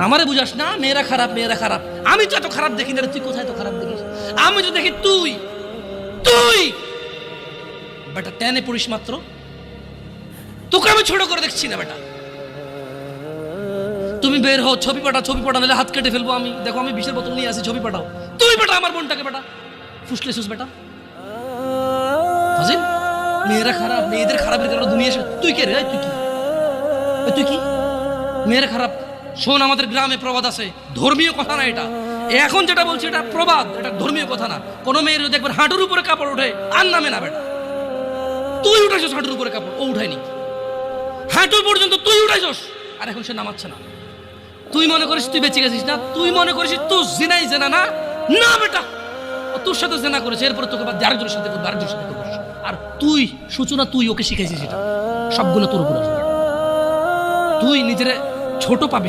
আমারে বুঝাস না, মেয়েরা খারাপ, মেয়েরা খারাপ। আমি তো এত খারাপ দেখি না, তুই কোথায় তো খারাপ দেখিস? আমি তো দেখি তুই তুই বেটা টেনে পড়িস মাত্র, তোকে আমি ছোট করে দেখছি না বেটা। তুমি বের হও, ছবি পাঠাও, ছবি পাঠাও, নাহলে হাত কেটে ফেলবো আমি। দেখো আমি বিষের বোতল নিয়ে আসি, ছবি পাঠাও। তুই বেটা আমার বোনটাকে বেটা ফুসলেছিস বেটা ফাজিল। মেয়েরা খারাপ, মেয়েদের খারাপের কারণে দুনিয়া শেষ। তুই কে রে? তুই কি? তুই কি? মেয়েরা খারাপ? শোন, আমাদের গ্রামে প্রবাদ আছে, ধর্মীয় কথা না এটা। এখন যেটা বলছি এটা প্রবাদ, এটা ধর্মীয় কথা না। কোনো মেয়ের যদি একবার হাঁটুর উপরে কাপড় ওঠে আর নামে না বেটা। তুই উঠাইছস হাঁটুর উপরে কাপড়, ও উঠায়নি। হাঁটু পর্যন্ত তুই উঠাইছস, আর এখন সে নামাচ্ছে না। তুই মনে করিস তুই বেঁচে গেছিস না? তুই মনে করিস তুই জিনাই জেনা না? না বেটা, ও তোর সাথে জেনা করেছে, এরপরে তোকে বাদ দিয়ে আরেকজনের সাথে করবে, আরেকজনের সাথে করবে। আর তুই সূচনা, তুই ওকে শিখাইছিস, এটা সবগুলো তোর উপরে আসবে। তুই নিজের ছোট পাবি।